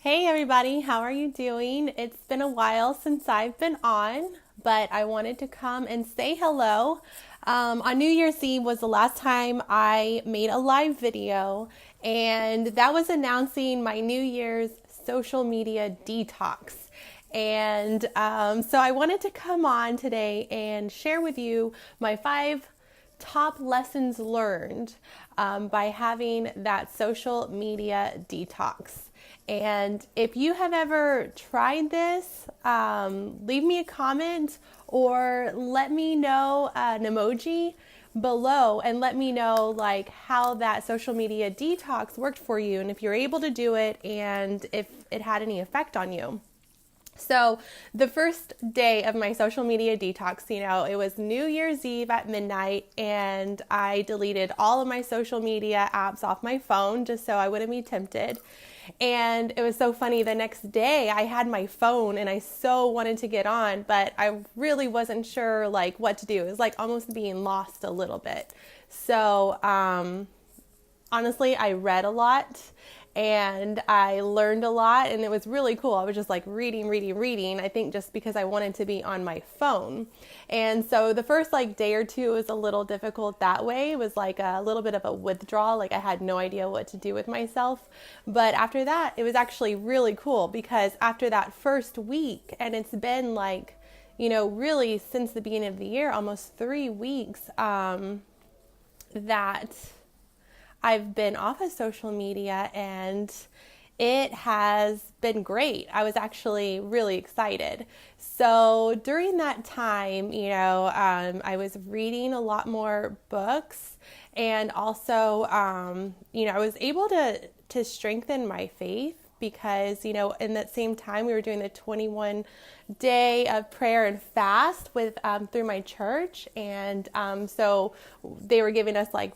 Hey everybody, how are you doing? It's been a while since I've been on, but I wanted to come and say hello. On New Year's Eve was the last time I made a live video, and that was announcing my New Year's social media detox. And so I wanted to come on today and share with you my 5 top lessons learned by having that social media detox. And if you have ever tried this, leave me a comment or let me know an emoji below and let me know like how that social media detox worked for you and if you're able to do it and if it had any effect on you. So the first day of my social media detox, it was New Year's Eve at midnight, and I deleted all of my social media apps off my phone just so I wouldn't be tempted. And it was so funny. The next day I had my phone and I so wanted to get on, but I really wasn't sure like what to do. It was like almost being lost a little bit. So honestly, I read a lot and I learned a lot, and it was really cool. I was just like reading, I think just because I wanted to be on my phone. And so the first like day or two was a little difficult that way. It was like a little bit of a withdrawal. Like I had no idea what to do with myself. But after that, it was actually really cool because after that first week, and it's been like, really since the beginning of the year, almost 3 weeks, that I've been off of social media, and it has been great. I was actually really excited. So during that time, I was reading a lot more books, and also, I was able to strengthen my faith because, in that same time we were doing the 21 day of prayer and fast with through my church, and so they were giving us like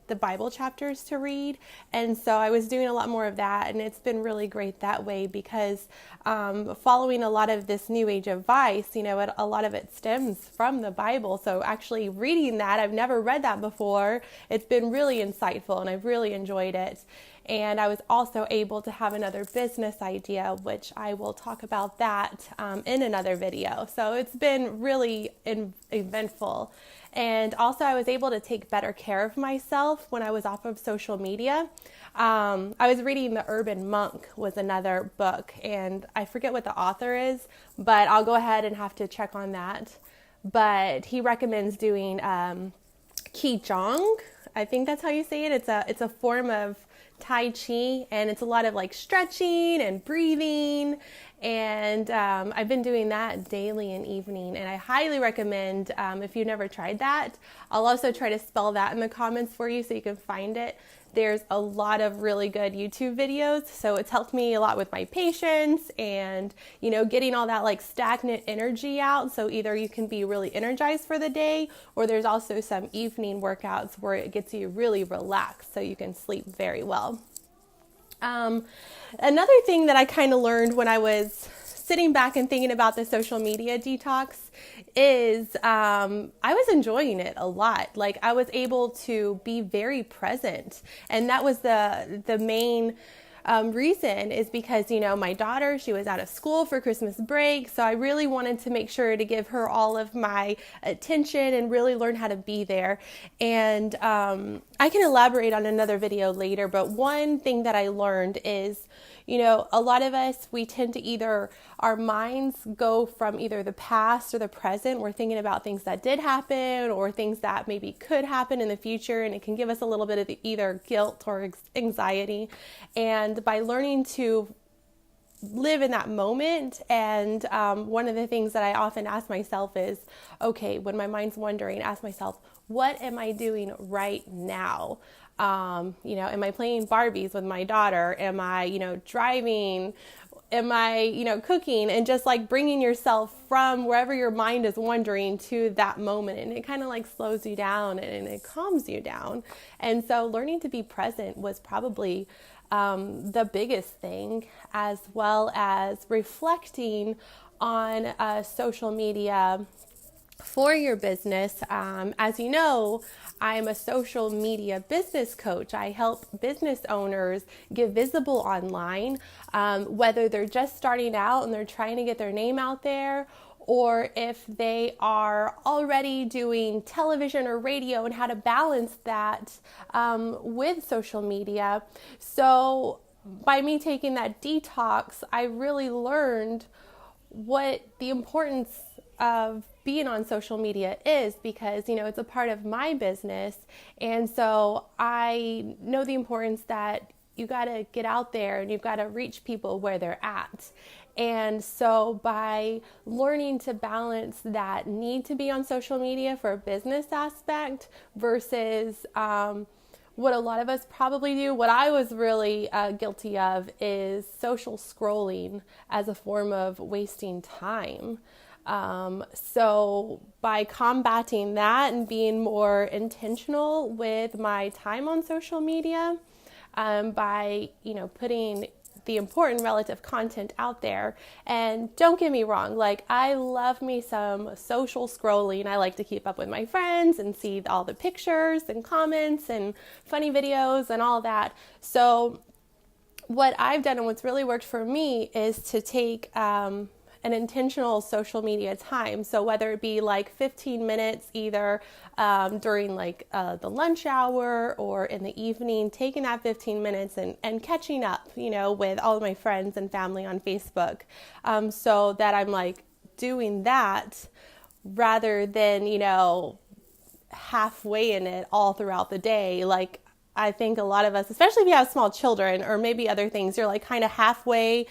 the Bible chapters to read. And so I was doing a lot more of that, and it's been really great that way because following a lot of this new age advice, a lot of it stems from the Bible. So actually reading that, I've never read that before. It's been really insightful and I've really enjoyed it. And I was also able to have another business idea, which I will talk about that in another video. So it's been really eventful. And also I was able to take better care of myself when I was off of social media. I was reading The Urban Monk was another book, and I forget what the author is, but I'll go ahead and have to check on that. But he recommends doing Qigong. I think that's how you say it. It's a form of Tai Chi, and it's a lot of like stretching and breathing, and I've been doing that daily and evening, and I highly recommend if you've never tried that. I'll also try to spell that in the comments for you so you can find it. There's a lot of really good YouTube videos, so it's helped me a lot with my patience and, getting all that like stagnant energy out. So either you can be really energized for the day, or there's also some evening workouts where it gets you really relaxed so you can sleep very well. Another thing that I kind of learned when I was sitting back and thinking about the social media detox is I was enjoying it a lot. Like I was able to be very present, and that was the main reason is because, my daughter, she was out of school for Christmas break. So I really wanted to make sure to give her all of my attention and really learn how to be there. And I can elaborate on another video later, but one thing that I learned is, a lot of us, we tend to either, our minds go from either the past or the present. We're thinking about things that did happen or things that maybe could happen in the future, and it can give us a little bit of either guilt or anxiety. And by learning to live in that moment, and one of the things that I often ask myself is, okay, when my mind's wandering, ask myself, what am I doing right now? Am I playing Barbies with my daughter? Am I, driving? Am I, cooking? And just like bringing yourself from wherever your mind is wandering to that moment. And it kind of like slows you down and it calms you down. And so learning to be present was probably the biggest thing, as well as reflecting on social media for your business. As you know, I'm a social media business coach. I help business owners get visible online, whether they're just starting out and they're trying to get their name out there, or if they are already doing television or radio and how to balance that with social media. So by me taking that detox, I really learned what the importance of being on social media is, because it's a part of my business, and so I know the importance that you got to get out there and you've got to reach people where they're at. And so by learning to balance that need to be on social media for a business aspect versus what a lot of us probably do, what I was really guilty of, is social scrolling as a form of wasting time. So by combating that and being more intentional with my time on social media, by putting the important relative content out there. And don't get me wrong, like, I love me some social scrolling. I like to keep up with my friends and see all the pictures and comments and funny videos and all that. So what I've done and what's really worked for me is to take an intentional social media time. So whether it be like 15 minutes either during like the lunch hour or in the evening, taking that 15 minutes and catching up, with all of my friends and family on Facebook, so that I'm like doing that rather than, halfway in it all throughout the day. Like, I think a lot of us, especially if you have small children or maybe other things, you're like kind of halfway,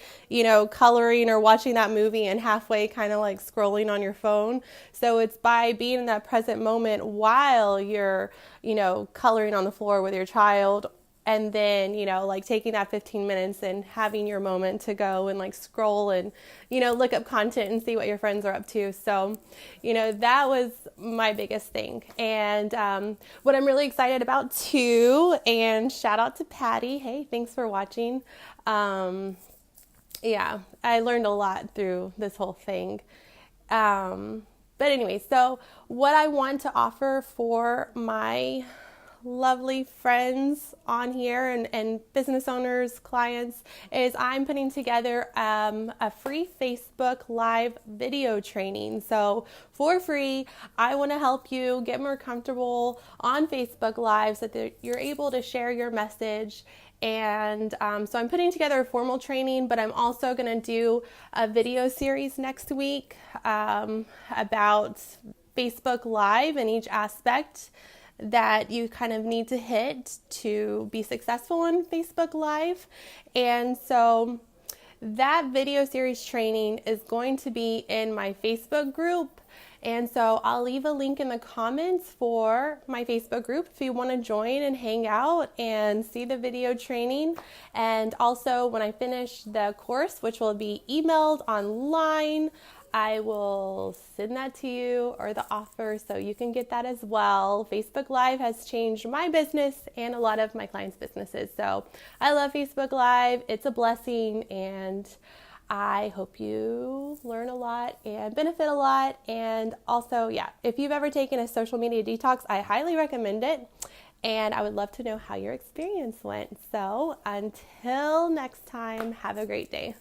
coloring or watching that movie and halfway kind of like scrolling on your phone. So it's by being in that present moment while you're, coloring on the floor with your child, and then, like taking that 15 minutes and having your moment to go and like scroll and, look up content and see what your friends are up to. So, that was my biggest thing. And what I'm really excited about too, and shout out to Patty. Hey, thanks for watching. Yeah, I learned a lot through this whole thing. But anyway, so what I want to offer for my lovely friends on here and business owners, clients, is I'm putting together a free Facebook Live video training. So for free, I want to help you get more comfortable on Facebook Live so that you're able to share your message. And so I'm putting together a formal training, but I'm also going to do a video series next week about Facebook Live and each aspect that you kind of need to hit to be successful on Facebook Live. And so that video series training is going to be in my Facebook group. And so I'll leave a link in the comments for my Facebook group if you want to join and hang out and see the video training. And also when I finish the course, which will be emailed online, I will send that to you, or the offer, so you can get that as well. Facebook Live has changed my business and a lot of my clients' businesses. So I love Facebook Live. It's a blessing, and I hope you learn a lot and benefit a lot. And also, if you've ever taken a social media detox, I highly recommend it. And I would love to know how your experience went. So until next time, have a great day.